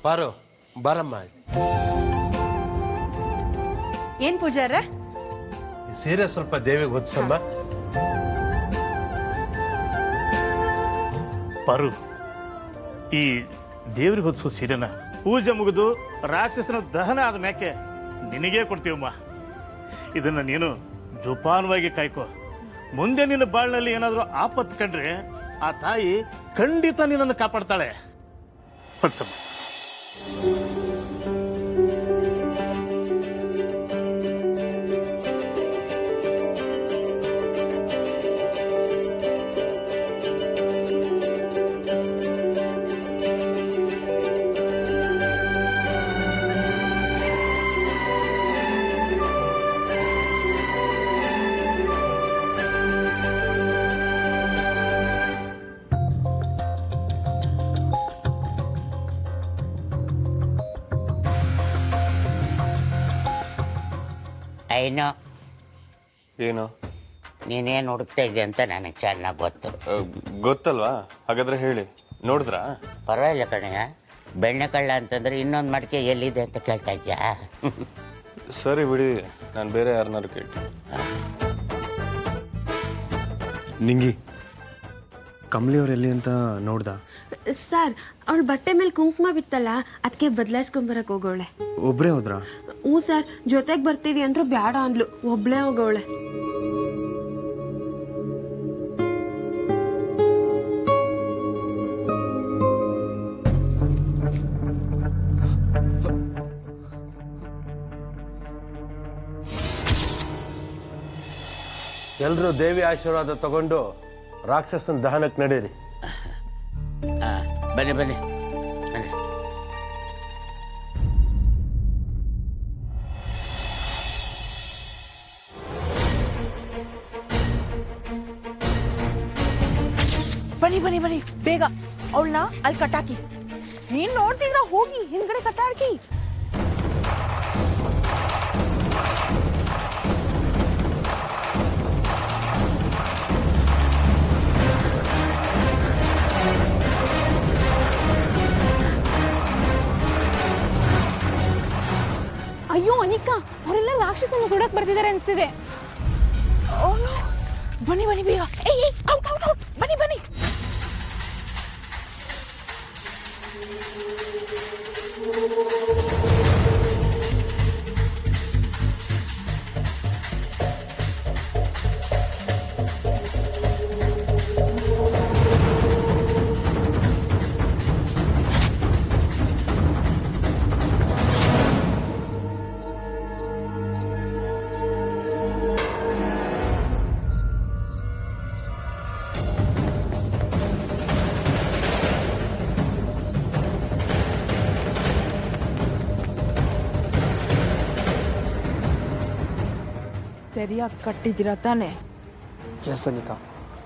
ಪಾರು ಬಾರಮ್ಮ. ಏನ್ ಪೂಜಾರ? ಈ ಸೀರೆ ಸ್ವಲ್ಪ ದೇವಿಗೆ ಹೊತ್ಸಮ್ಮ. ಪಾರು, ಈ ದೇವ್ರಿಗೆ ಹೊತ್ಸೋ ಸೀರೆನ ಪೂಜೆ ಮುಗಿದು ರಾಕ್ಷಸನ ದಹನ ಆದ ಮ್ಯಾಕೆ ನಿನಗೇ ಕೊಡ್ತೀವಮ್ಮ. ಇದನ್ನ ನೀನು ಜೋಪಾನವಾಗಿ ಕಾಯ್ಕೋ. ಮುಂದೆ ನಿನ್ನ ಬಾಳ್ನಲ್ಲಿ ಏನಾದರೂ ಆಪತ್ತು ಕಂಡ್ರೆ ಆ ತಾಯಿ ಖಂಡಿತ ನಿನ್ನನ್ನು ಕಾಪಾಡ್ತಾಳೆ. ಹೊತ್ಸಮ್ಮ. ಏನೋ ಏನು ನೀನೇನು ಹುಡುಕ್ತಾ ಇದೆಯಾ ಅಂತ ನನಗೆ ಚೆನ್ನಾಗಿ ಗೊತ್ತು. ಗೊತ್ತಲ್ವಾ? ಹಾಗಾದ್ರೆ ಹೇಳಿ, ನೋಡಿದ್ರಾ? ಪರವಾಗಿಲ್ಲ ಕಣಯ್ಯ, ಬೆಣ್ಣೆ ಕಳ್ಳ ಅಂತಂದ್ರೆ ಇನ್ನೊಂದು ಮಡಿಕೆ ಎಲ್ಲಿದೆ ಅಂತ ಕೇಳ್ತಾ ಇದೆಯಾ? ಸರಿ ಬಿಡಿ, ನಾನು ಬೇರೆ ಯಾರನ್ನಾರು ಕೇಳ್ತೀನಿ. ನಿಂಗಿ, ಕಮಲಿ ಅವ್ರು ಎಲ್ಲಿ ಅಂತ ನೋಡ್ದ? ಸರ್, ಅವಳ ಬಟ್ಟೆ ಮೇಲೆ ಕುಂಕುಮ ಬಿತ್ತಲ್ಲ, ಅದಕ್ಕೆ ಬದಲಾಯಿಸ್ಕೊಂಬರಕ್ಕೆ ಹೋಗೋಳೆ. ಒಬ್ಬರೇ ಹೋದ್ರಾ? ಹ್ಞೂ ಸರ್, ಜೊತೆಗೆ ಬರ್ತೀವಿ ಅಂದ್ರೂ ಬೇಡ ಅಂದ್ಲು, ಒಬ್ಳೇ ಹೋಗೋಳೆ. ಎಲ್ರೂ ದೇವಿ ಆಶೀರ್ವಾದ ತಗೊಂಡು ರಾಕ್ಷಸನ ದಹನಕ್ಕೆ ನಡೀರಿ. ಬನ್ನಿ ಬನ್ನಿ ಬನ್ನಿ. ಬನ್ನಿ ಬನ್ನಿ ಬನ್ನಿ, ಬೇಗ ಅವಳನ್ನ ಅಲ್ಲಿ ಕಟ್ಟಾಕಿ. ನೀನ್ ನೋಡ್ತಿದ್ರ, ಹೋಗಿ ಹಿಂದ್ಗಡೆ ಕಟ್ಟಾಕಿ. ಅಯ್ಯೋ ಅನಿಕಾ, ಅವರೆಲ್ಲ ರಾಕ್ಷಸನ ಸುಡಕ್ ಬರ್ತಿದ್ದಾರೆ ಅನ್ಸ್ತಿದೆ. ಬನ್ನಿ ಬನ್ನಿ ಬೇಗ. ಔಟ್ ಔಟ್ ಔಟ್, ಬನ್ನಿ ಬನ್ನಿ. ಸರಿಯಾಗಿ ಕಟ್ಟಿದ್ದೀರಾ ತಾನೆ? ಎಸ್ ಅನಿಕಾ,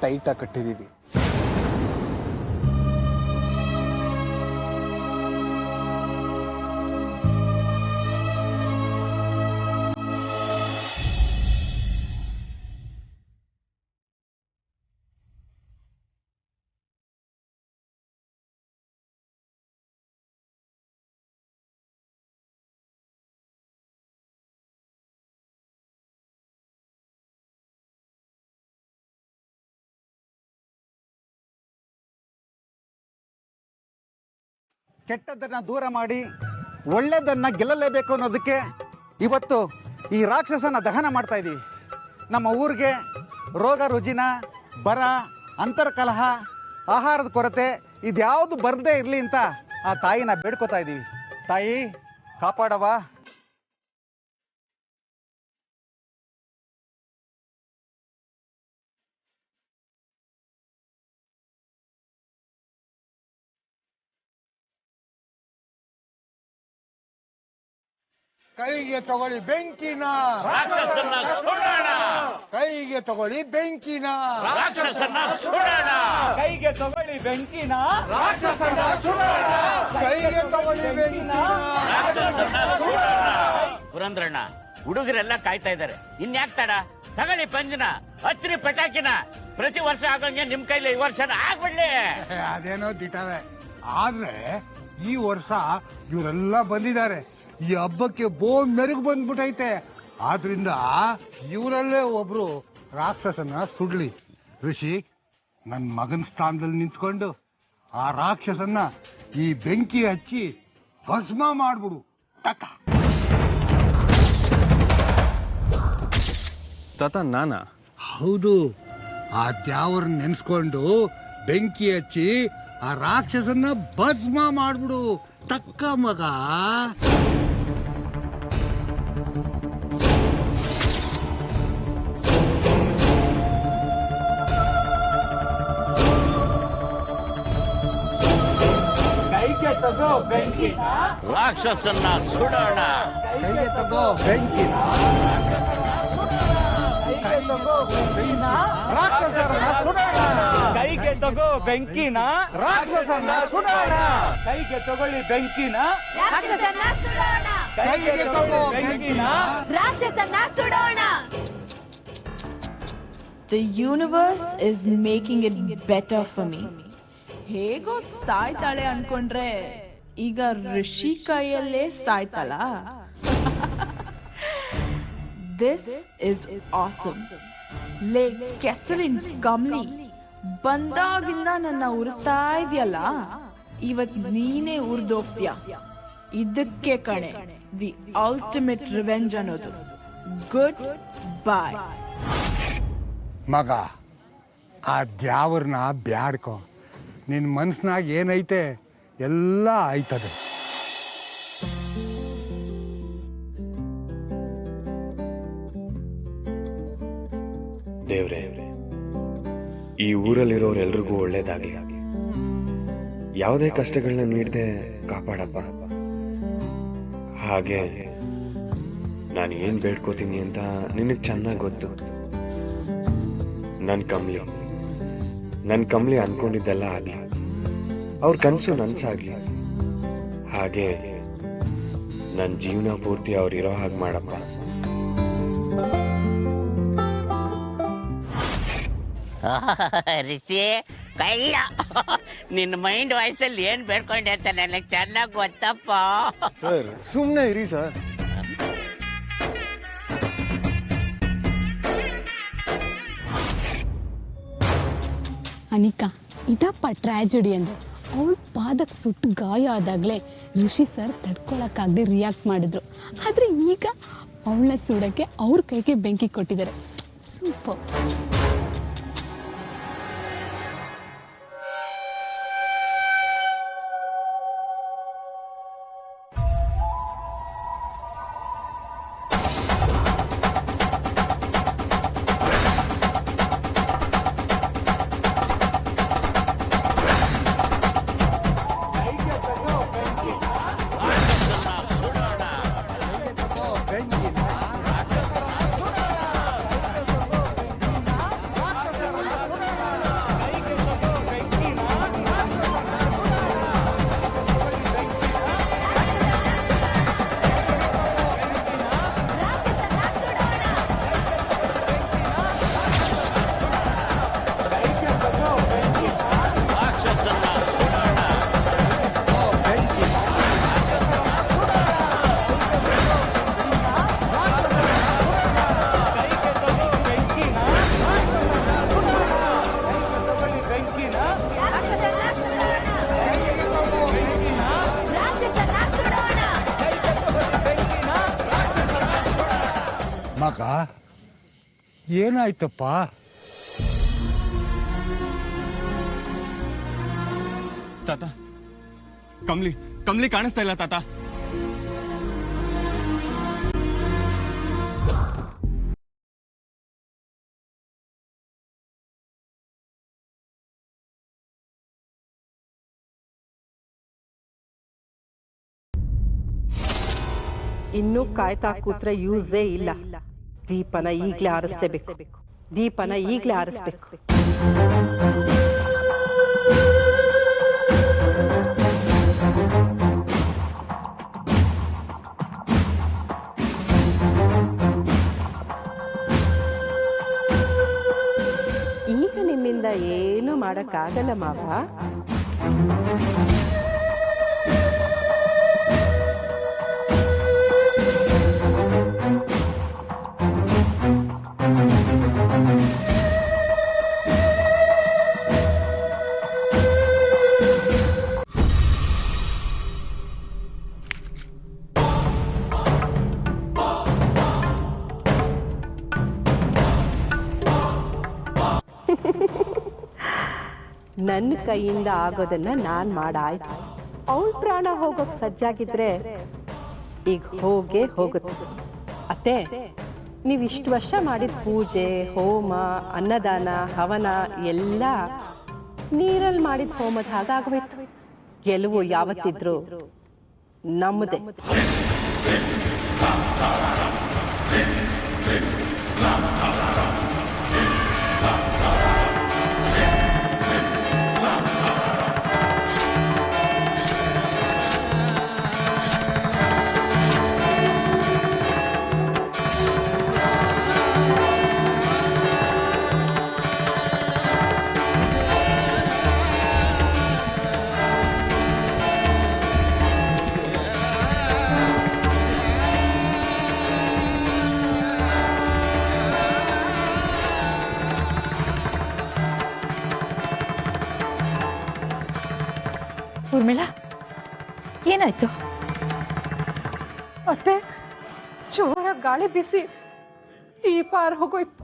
ಟೈಟಾಗಿ ಕಟ್ಟಿದ್ದೀವಿ. ಕೆಟ್ಟದ್ದನ್ನು ದೂರ ಮಾಡಿ ಒಳ್ಳೆಯದನ್ನು ಗೆಲ್ಲಲೇಬೇಕು ಅನ್ನೋದಕ್ಕೆ ಇವತ್ತು ಈ ರಾಕ್ಷಸನ ದಹನ ಮಾಡ್ತಾ ಇದ್ದೀವಿ. ನಮ್ಮ ಊರಿಗೆ ರೋಗ ರುಜಿನ, ಬರ, ಅಂತರ್ಕಲಹ, ಆಹಾರದ ಕೊರತೆ ಇದ್ಯಾವುದು ಬರದೇ ಇರಲಿ ಅಂತ ಆ ತಾಯಿನ ಬೇಡ್ಕೋತಾ ಇದ್ದೀವಿ. ತಾಯಿ ಕಾಪಾಡವ. ಕೈಗೆ ತಗೊಳ್ಳಿ ಬೆಂಕಿನ, ರಾಕ್ಷಸನ್ನ ಸುಡೋಣ. ಕೈಗೆ ತಗೊಳ್ಳಿ ಬೆಂಕಿನ, ರಾಕ್ಷಸನ್ನ ಸುಡೋಣ. ಕೈಗೆ ತಗೊಳ್ಳಿ ಬೆಂಕಿನ, ರಾಕ್ಷಸನ ಸುಡೋಣ. ಕೈಗೆ ತಗೊಳ್ಳಿ ಬೆಂಕಿನ, ರಾಕ್ಷಸನ್ನ ಸುಡೋಣ. ಪುರಂದ್ರಣ್ಣ, ಹುಡುಗರೆಲ್ಲ ಕಾಯ್ತಾ ಇದ್ದಾರೆ, ಇನ್ಯಾಕ್ ತಡ? ತಗೊಳ್ಳಿ ಪಂಜನ, ಹಚ್ಚಿರಿ ಪಟಾಕಿನ. ಪ್ರತಿ ವರ್ಷ ಆಗಂಗೆ ನಿಮ್ ಕೈಲಿ ಈ ವರ್ಷ ಆಗ್ಬಿಡ್ಲಿ. ಅದೇನೋ ದಿಟವೆ, ಆದ್ರೆ ಈ ವರ್ಷ ಇವರೆಲ್ಲ ಬಂದಿದ್ದಾರೆ. ಈ ಹಬ್ಬಕ್ಕೆ ಮೆರುಗು ಬಂದ್ಬಿಟ್ಟೈತೆ. ಆದ್ರಿಂದ ಇವರಲ್ಲೇ ಒಬ್ರು ರಾಕ್ಷಸನ ಸುಡ್ಲಿ. ಋಷಿ, ನನ್ನ ಮಗನ ಸ್ಥಾನದಲ್ಲಿ ನಿಂತ್ಕೊಂಡು ಆ ರಾಕ್ಷಸನ್ನ ಈ ಬೆಂಕಿ ಹಚ್ಚಿ ಭಸ್ಮ ಮಾಡ್ಬಿಡು. ತಕ್ಕ ತಾತ ನಾನಾ? ಹೌದು, ಆ ದ್ಯಾವರ್ ನೆನ್ಸ್ಕೊಂಡು ಬೆಂಕಿ ಹಚ್ಚಿ ಆ ರಾಕ್ಷಸನ್ನ ಭಸ್ಮ ಮಾಡ್ಬಿಡು. ತಕ್ಕ ಮಗ. ರಾಕ್ಷಸನ್ನ ಸುಡೋಣ. ಕೈಗೆ ತಗೋ ಬೆಂಕಿನ. ರಾಕ್ಷಸರನ್ನ ಸುಡೋಣ. ಕೈಗೆ ತಗೋ ಬೆಂಕಿನ, ರಾಕ್ಷಸನ್ನ ಸುಡೋಣ. ಕೈಗೆ ತಗೊಳ್ಳಿ ಬೆಂಕಿನ, ಕೈಗೆ ತಗೋ ಬೆಂಕಿನ. ರಾಕ್ಷಸನ್ನ ಸುಡೋಣ. The universe is making it better for me. ಹೇಗೋ ಸಾಯ್ತಾಳೆ ಅನ್ಕೊಂಡ್ರೆ ಈಗ ಋಷಿ ಕೈಯಲ್ಲೇ ಸಾಯ್ತಲ್ಲ. This is awesome. ಲೇ ಕೆಸರಿನ್ ಕಮ್ಲಿ, ಬಂದಾಗಿಂದ ನನ್ನ ಉರಿಸ್ತಾ ಇದೆಯಲ್ಲ, ಇವತ್ ನೀನೇ ಉರ್ದೋಗ್ತೀಯ. ಇದಕ್ಕೆ ಕಣೆ ದಿ ಅಲ್ಟಿಮೇಟ್ ರಿವೆಂಜ್ ಅನ್ನೋದು. ಗುಡ್ ಬಾಯ್. ಮಗ, ಆ ದ್ಯಾವರ್ನ ಬ್ಯಾಡ್ಕೊ. ನಿನ್ನ ಮನ್ಸ್ನಾಗ ಏನೈತೆ ಎಲ್ಲ ಆಯ್ತದೆ. ದೇವ್ರೆ, ಈ ಊರಲ್ಲಿರೋರೆಲ್ರಿಗೂ ಒಳ್ಳೇದಾಗ್ಲಿ. ಯಾವುದೇ ಕಷ್ಟಗಳನ್ನ ನೀಡದೆ ಕಾಪಾಡಪ್ಪ. ಹಾಗೆ ನಾನು ಏನು ಬೇಡ್ಕೋತೀನಿ ಅಂತ ನಿನಗೆ ಚೆನ್ನಾಗಿ ಗೊತ್ತು. ನನ್ನ ಕಮ್ಲಿ ಅನ್ಕೊಂಡಿದ್ದೆಲ್ಲ ಆಗಲಿ, ಅವ್ರ ಕನಸು ನನ್ಸಾಗ್ಲಿ. ಹಾಗೆ ನನ್ನ ಜೀವನ ಪೂರ್ತಿ ಅವ್ರಿರೋ ಹಾಗೆ ಮಾಡಪ್ಪ. ರಿಷಿ ಕಳ್ಳ, ನಿನ್ನ ಮೈಂಡ್ ವಾಯ್ಸಲ್ಲಿ ಏನ್ ಬೇಡ್ಕೊಂಡೆ ಅಂತ ನನಗೆ ಚೆನ್ನಾಗಿ ಗೊತ್ತಪ್ಪ. ಸರ್ ಸುಮ್ಮನೆ ಇರಿ ಸರ್. ಅನಿಕಾ, ಇದಪ್ಪ ಟ್ರ್ಯಾಜಿಡಿ ಅಂದ್ರೆ. ಅವಳ ಪಾದಕ್ಕೆ ಸುಟ್ಟು ಗಾಯ ಆದಾಗಲೇ ಋಷಿ ಸರ್ ತಡ್ಕೊಳಕ್ಕಾಗದೆ ರಿಯಾಕ್ಟ್ ಮಾಡಿದ್ರು. ಆದರೆ ಈಗ ಅವಳನ್ನ ಸುಡೋಕ್ಕೆ ಅವ್ರ ಕೈಗೆ ಬೆಂಕಿ ಕೊಟ್ಟಿದ್ದಾರೆ. ಸೂಪರ್. ಮಗ, ಏನಾಯ್ತಪ್ಪ? ತಾತ ಕಮ್ಲಿ ಕಾಣಿಸ್ತಾ ಇಲ್ಲ ತಾತ. ಇನ್ನೂ ಕಾಯ್ತಾ ಕೂತ್ರೆ ಯೂಸೇ ಇಲ್ಲ. ದೀಪನ ಈಗಲೇ ಆರಿಸ್ಲೇಬೇಕು. ಈಗ ನಿಮ್ಮಿಂದ ಏನು ಮಾಡಕ್ಕಾಗಲ್ಲ ಮಾವ. ನನ್ನ ಕೈಯಿಂದ ಆಗೋದನ್ನ ನಾನು ಮಾಡಾಯ್ತು. ಅವಳ ಪ್ರಾಣ ಹೋಗೋಕೆ ಸಜ್ಜಾಗಿದ್ರೆ ಈಗ ಹೋಗೇ ಹೋಗುತ್ತೆ. ಅತ್ತೆ, ನೀವು ಇಷ್ಟು ವರ್ಷ ಮಾಡಿದ ಪೂಜೆ, ಹೋಮ, ಅನ್ನದಾನ, ಹವನ ಎಲ್ಲ ನೀರಲ್ಲಿ ಮಾಡಿದ ಹೋಮದ ಹಾಗಾಗೋಯ್ತು. ಗೆಲುವು ಯಾವತ್ತಿದ್ರು ನಮ್ಮದೇ. ಊರ್ಮಿಳಾ, ಏನಾಯ್ತು? ಅತ್ತೆ, ಜೋರಾಗಿ ಗಾಳಿ ಬೀಸಿ ಈ ಪಾರ್ ಹೋಗೋಯ್ತು.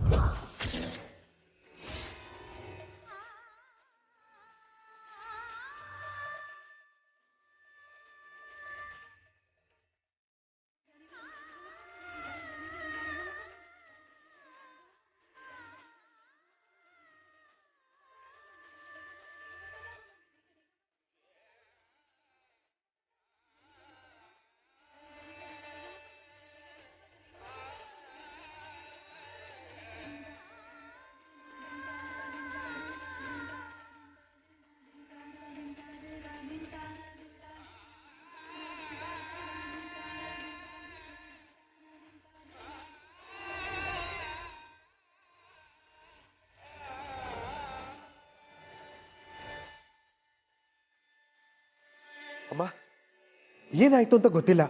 ಅಮ್ಮ, ಏನಾಯ್ತು ಅಂತ ಗೊತ್ತಿಲ್ಲ.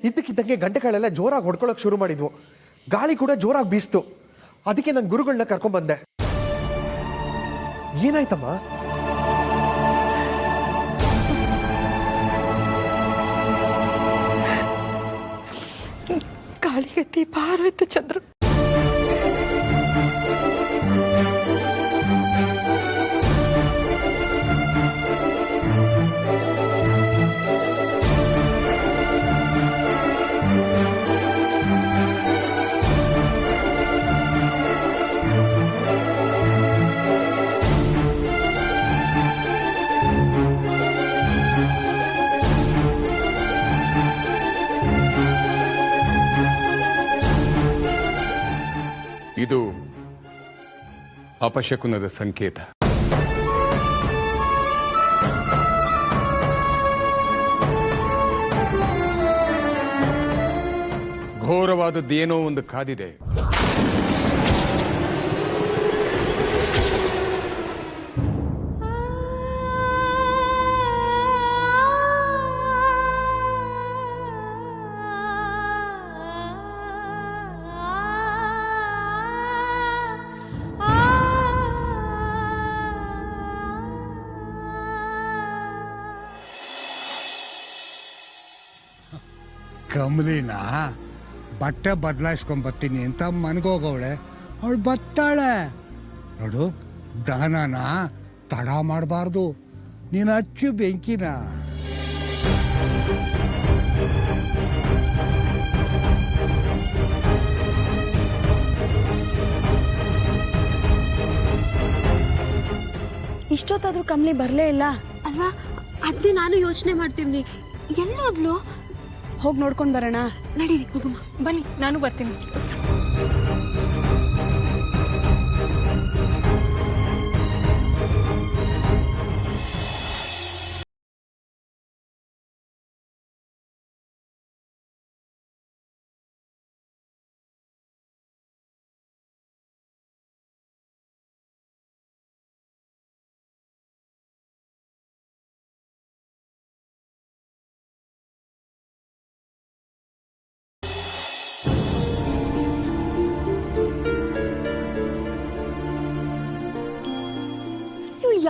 ಇದ್ದಕ್ಕಿದ್ದಂಗೆ ಗಂಟೆಗಳೆಲ್ಲ ಜೋರಾಗಿ ಹೊಡ್ಕೊಳಕ್ ಶುರು ಮಾಡಿದ್ವು. ಗಾಳಿ ಕೂಡ ಜೋರಾಗಿ ಬೀಸ್ತು. ಅದಕ್ಕೆ ನನ್ನ ಗುರುಗಳನ್ನ ಕರ್ಕೊಂಡ್ಬಂದೆ. ಏನಾಯ್ತಮ್ಮ? ಗಾಳಿಗೆ ದೀಪ ಹಾರೋಯ್ತು ಚಂದ್ರು. ಇದು ಅಪಶಕುನದ ಸಂಕೇತ. ಘೋರವಾದದ್ದೇನೋ ಒಂದು ಕಾದಿದೆ. ಕಮಲಿನ ಬಟ್ಟೆ ಬದಲಾಯಿಸ್ಕೊಂಬರ್ತೀನಿ ಅಂತ ಮನ್ಗೋಗವಳೆ. ಅವಳು ಬತ್ತಾಳೆ ನೋಡು. ದಹನನ ತಡ ಮಾಡಬಾರ್ದು. ನೀನು ಹಚ್ಚು ಬೆಂಕಿನ. ಇಷ್ಟೊತ್ತಾದ್ರೂ ಕಮಲಿ ಬರಲೇ ಇಲ್ಲ ಅಲ್ವಾ? ಅದೇ ನಾನು ಯೋಚನೆ ಮಾಡ್ತೀವಿ. ಎಲ್ಲೋದ್ಲು? ಹೋಗಿ ನೋಡ್ಕೊಂಡು ಬರೋಣ. ನಡೀರಿ ಹೋಗಮ್ಮ. ಬನ್ನಿ, ನಾನು ಬರ್ತೀನಿ.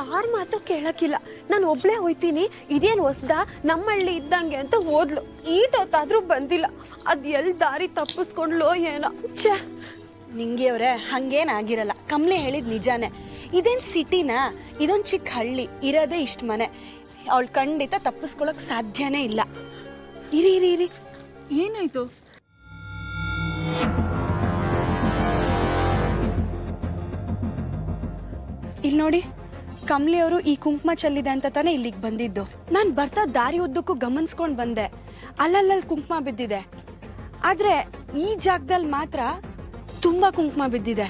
ಯಾರ ಮಾತು ಕೇಳಕ್ಕಿಲ್ಲ. ನಾನು ಒಬ್ಳೆ ಹೋಯ್ತೀನಿ, ಇದೇನು ಹೊಸ್ದ, ನಮ್ಮಳ್ಳಿ ಇದ್ದಂಗೆ ಅಂತ ಹೋದ್ಲು. ಈಟೊತ್ತಾದ್ರೂ ಬಂದಿಲ್ಲ. ಅದ್ ಎಲ್ಲಿ ದಾರಿ ತಪ್ಪಿಸ್ಕೊಂಡ್ಲೋ ಏನೋ. ಛೇ, ನಿಂಗೆ ಅವ್ರೆ ಹಂಗೇನಾಗಿರಲ್ಲ. ಕಮಲೆ ಹೇಳಿದ್ ನಿಜಾನೇ. ಇದೇನು ಸಿಟಿನಾ? ಇದೊಂದು ಚಿಕ್ಕ ಹಳ್ಳಿ, ಇರೋದೇ ಇಷ್ಟು ಮನೆ. ಅವಳು ಖಂಡಿತ ತಪ್ಪಿಸ್ಕೊಳಕ್ ಸಾಧ್ಯನೇ ಇಲ್ಲ. ಇರಿ ಇರಿ ಇರಿ, ಏನಾಯ್ತು? ಇಲ್ಲಿ ನೋಡಿ, ಕಮಲಿ ಅವರು ಈ ಕುಂಕುಮ ಚೆಲ್ಲಿದೆ ಅಂತ ತಾನೇ ಇಲ್ಲಿಗೆ ಬಂದಿದ್ದು. ನಾನು ಬರ್ತಾ ದಾರಿ ಉದ್ದಕ್ಕೂ ಗಮನಿಸ್ಕೊಂಡು ಬಂದೆ, ಅಲ್ಲಲ್ಲಿ ಕುಂಕುಮ ಬಿದ್ದಿದೆ. ಆದ್ರೆ ಈ ಜಾಗದಲ್ಲಿ ಮಾತ್ರ ತುಂಬಾ ಕುಂಕುಮ ಬಿದ್ದಿದೆ.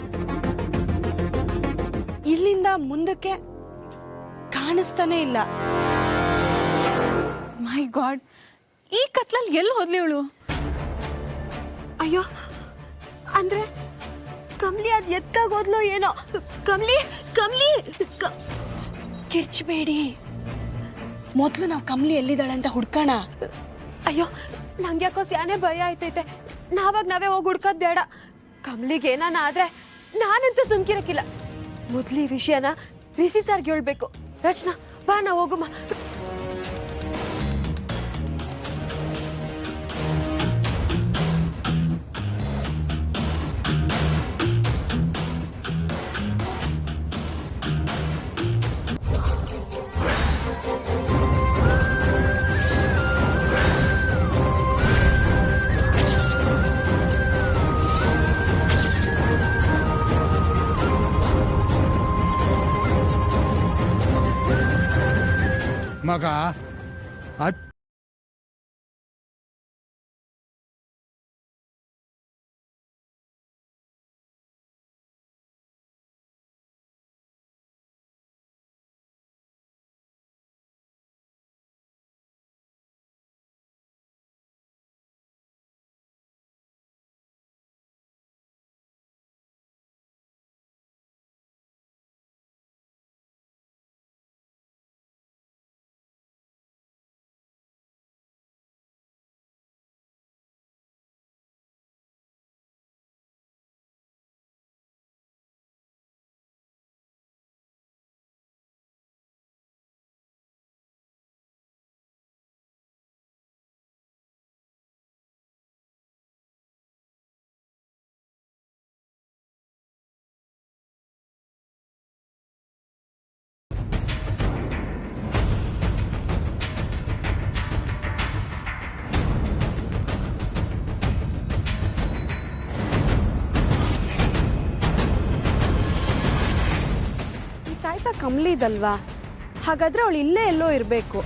ಇಲ್ಲಿಂದ ಮುಂದಕ್ಕೆ ಕಾಣಿಸ್ತಾನೆ ಇಲ್ಲ. ಮೈ ಗಾಡ್, ಈ ಕತ್ಲಲ್ಲಿ ಎಲ್ಲಿ ಹೋದ್ಲಿ ಇವಳು? ಅಯ್ಯೋ, ಅಂದ್ರೆ ಕಮಲಿ ಅದ್ ಎತ್ಕಾಗೋದ್ಲೋ ಏನೋ. ಕಮಲಿ ಕಮಲಿ ಕಿರ್ಚಬೇಡಿ, ಮೊದ್ಲು ನಾವು ಕಮಲಿ ಎಲ್ಲಿದ್ದಾಳೆ ಅಂತ ಹುಡ್ಕೋಣ. ಅಯ್ಯೋ, ನಂಗೆ ಯಾಕೋ ಸ್ಯಾನೆ ಭಯ ಆಯ್ತೈತೆ. ನಾವೇ ಹೋಗಿ ಹುಡ್ಕೋದ್ ಬೇಡ. ಕಮಲಿಗೆ ಏನಾನ ಆದ್ರೆ ನಾನಂತೂ ಸುಮ್ಕಿರಕ್ಕಿಲ್ಲ. ಮೊದ್ಲು ಈ ವಿಷಯನ ರಿಷಿ ಸರ್ಗೆ ಹೇಳ್ಬೇಕು. ರಚನಾ ಬಾ, ನಾ ಹೋಗುಮ್ಮ. ಮಗ ಅದ್ ಕಮಲಿದಲ್ವಾ? ಹಾಗಾದ್ರೆ ಅವಳು ಇಲ್ಲೇ ಎಲ್ಲೋ ಇರಬೇಕು.